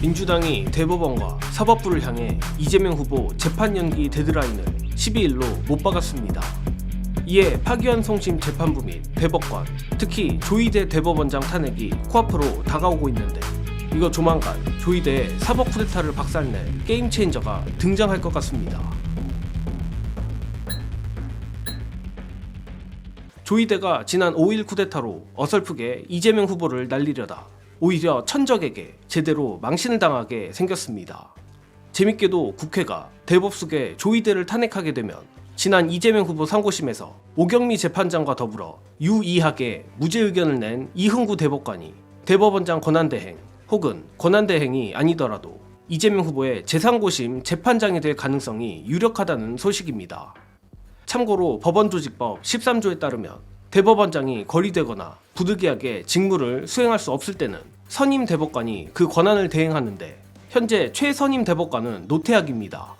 민주당이 대법원과 사법부를 향해 이재명 후보 재판 연기 데드라인을 12일로 못 박았습니다. 이에 파기환송심 재판부 및 대법관, 특히 조희대 대법원장 탄핵이 코앞으로 다가오고 있는데 이거 조만간 조희대의 사법 쿠데타를 박살낼 게임 체인저가 등장할 것 같습니다. 조희대가 지난 5.1 쿠데타로 어설프게 이재명 후보를 날리려다 오히려 천적에게 제대로 망신을 당하게 생겼습니다. 재밌게도 국회가 대법숙의 조희대를 탄핵하게 되면 지난 이재명 후보 상고심에서 오경미 재판장과 더불어 유이하게 무죄 의견을 낸 이흥구 대법관이 대법원장 권한대행 혹은 권한대행이 아니더라도 이재명 후보의 재상고심 재판장이 될 가능성이 유력하다는 소식입니다. 참고로 법원조직법 13조에 따르면 대법원장이 거리되거나 부득이하게 직무를 수행할 수 없을 때는 선임 대법관이 그 권한을 대행하는데 현재 최선임 대법관은 노태학입니다.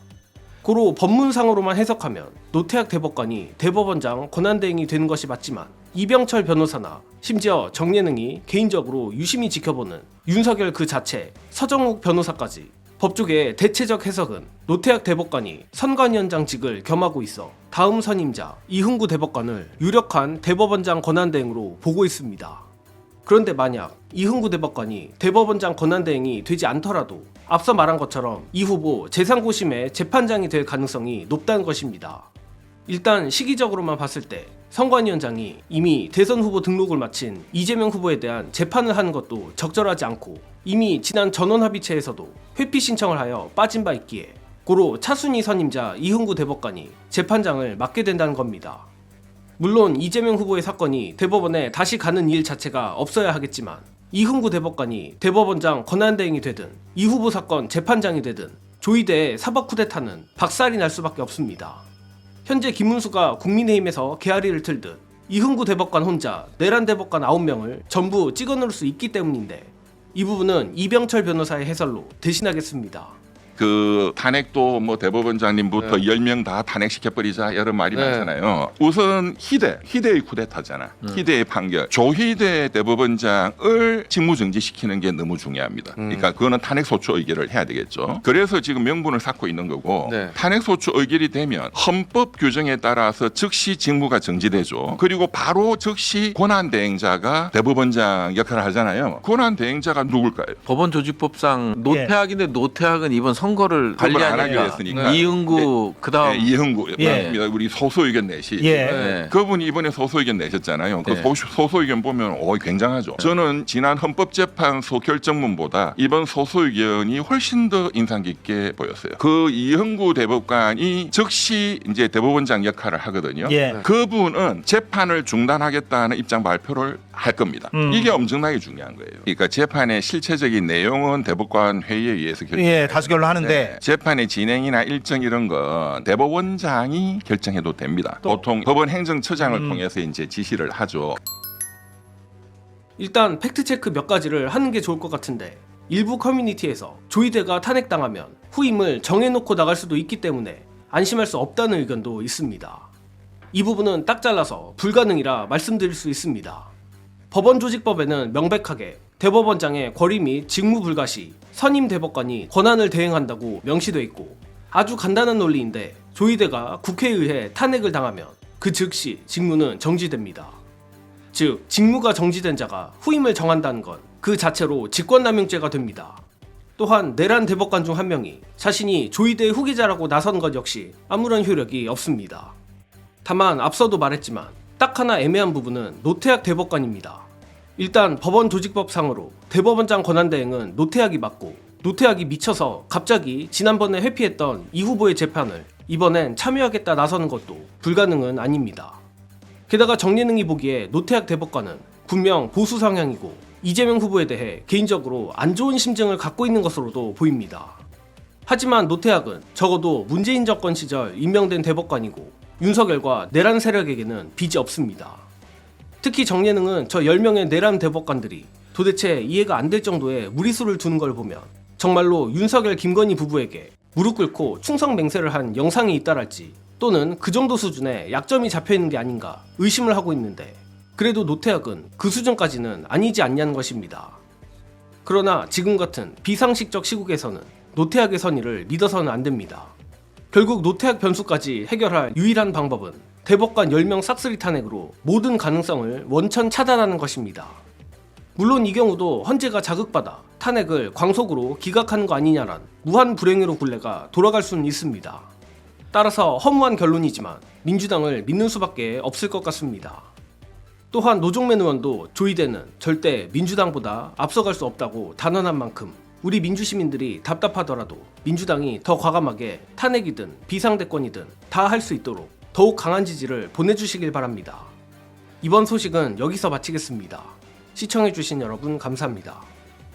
고로 법문상으로만 해석하면 노태학 대법관이 대법원장 권한대행이 되는 것이 맞지만 이병철 변호사나 심지어 정예능이 개인적으로 유심히 지켜보는 윤석열 그 자체, 서정욱 변호사까지 법조계의 대체적 해석은 노태학 대법관이 선관위원장직을 겸하고 있어 다음 선임자 이흥구 대법관을 유력한 대법원장 권한대행으로 보고 있습니다. 그런데 만약 이흥구 대법관이 대법원장 권한대행이 되지 않더라도 앞서 말한 것처럼 이 후보 재상고심의 재판장이 될 가능성이 높다는 것입니다. 일단 시기적으로만 봤을 때 선관위원장이 이미 대선 후보 등록을 마친 이재명 후보에 대한 재판을 하는 것도 적절하지 않고 이미 지난 전원합의체에서도 회피 신청을 하여 빠진 바 있기에 고로 차순위 선임자 이흥구 대법관이 재판장을 맡게 된다는 겁니다. 물론 이재명 후보의 사건이 대법원에 다시 가는 일 자체가 없어야 하겠지만 이흥구 대법관이 대법원장 권한대행이 되든 이 후보 사건 재판장이 되든 조희대의 사법 쿠데타는 박살이 날 수밖에 없습니다. 현재 김문수가 국민의힘에서 개아리를 틀듯 이흥구 대법관 혼자 내란 대법관 9명을 전부 찍어넣을 수 있기 때문인데 이 부분은 이병철 변호사의 해설로 대신하겠습니다. 그 탄핵도 뭐 대법원장님부터 10명 다 탄핵시켜버리자 여러 말이 많잖아요. 우선 희대의 쿠데타잖아. 희대의 판결. 조희대 대법원장을 직무정지시키는 게 너무 중요합니다. 그러니까 그거는 탄핵소추 의결을 해야 되겠죠. 그래서 지금 명분을 쌓고 있는 거고 탄핵소추 의결이 되면 헌법 규정에 따라서 즉시 직무가 정지되죠. 그리고 바로 즉시 권한대행자가 대법원장 역할을 하잖아요. 권한대행자가 누굴까요? 법원조직법상 노태학인데 노태학은 이번 선거를 관리하니까 이흥구 그다음 이흥구 맞습니다. 우리 소수 의견 내시 그분이 이번에 소수 의견 내셨잖아요. 그 소수 의견 보면 굉장하죠. 저는 지난 헌법재판소 결정문보다 이번 소수 의견이 훨씬 더 인상 깊게 보였어요. 그 이흥구 대법관이 즉시 이제 대법원장 역할을 하거든요. 그분은 재판을 중단하겠다는 입장 발표를 할 겁니다. 이게 엄청나게 중요한 거예요. 그러니까 재판의 실체적인 내용은 대법관 회의에 의해서 다수결로 하는데 재판의 진행이나 일정 이런 건 대법원장이 결정해도 됩니다. 보통 법원 행정처장을 통해서 이제 지시를 하죠. 일단 팩트체크 몇 가지를 하는 게 좋을 것 같은데 일부 커뮤니티에서 조희대가 탄핵당하면 후임을 정해놓고 나갈 수도 있기 때문에 안심할 수 없다는 의견도 있습니다. 이 부분은 딱 잘라서 불가능이라 말씀드릴 수 있습니다. 법원조직법에는 명백하게 대법원장의 권리 및 직무 불가 시 선임 대법관이 권한을 대행한다고 명시되어 있고 아주 간단한 논리인데 조희대가 국회에 의해 탄핵을 당하면 그 즉시 직무는 정지됩니다. 즉 직무가 정지된 자가 후임을 정한다는 건 그 자체로 직권남용죄가 됩니다. 또한 내란 대법관 중 한 명이 자신이 조희대의 후계자라고 나선 것 역시 아무런 효력이 없습니다. 다만 앞서도 말했지만 딱 하나 애매한 부분은 노태학 대법관입니다. 일단 법원조직법상으로 대법원장 권한대행은 노태학이 맡고 노태학이 미쳐서 갑자기 지난번에 회피했던 이 후보의 재판을 이번엔 참여하겠다 나서는 것도 불가능은 아닙니다. 게다가 정예능이 보기에 노태학 대법관은 분명 보수 성향이고 이재명 후보에 대해 개인적으로 안 좋은 심증을 갖고 있는 것으로도 보입니다. 하지만 노태학은 적어도 문재인 정권 시절 임명된 대법관이고 윤석열과 내란 세력에게는 빚이 없습니다. 특히 정예능은 저 10명의 내란 대법관들이 도대체 이해가 안 될 정도의 무리수를 두는 걸 보면 정말로 윤석열 김건희 부부에게 무릎 꿇고 충성 맹세를 한 영상이 있다랄지 또는 그 정도 수준의 약점이 잡혀있는 게 아닌가 의심을 하고 있는데 그래도 노태학은 그 수준까지는 아니지 않냐는 것입니다. 그러나 지금 같은 비상식적 시국에서는 노태악의 선의를 믿어서는 안 됩니다. 결국 노태악 변수까지 해결할 유일한 방법은 대법관 10명 싹쓸이 탄핵으로 모든 가능성을 원천 차단하는 것입니다. 물론 이 경우도 헌재가 자극받아 탄핵을 광속으로 기각하는 거 아니냐란 무한 불행으로 굴레가 돌아갈 수는 있습니다. 따라서 허무한 결론이지만 민주당을 믿는 수밖에 없을 것 같습니다. 또한 노종면 의원도 조이대는 절대 민주당보다 앞서갈 수 없다고 단언한 만큼 우리 민주시민들이 답답하더라도 민주당이 더 과감하게 탄핵이든 비상대권이든 다 할 수 있도록 더욱 강한 지지를 보내주시길 바랍니다. 이번 소식은 여기서 마치겠습니다. 시청해주신 여러분 감사합니다.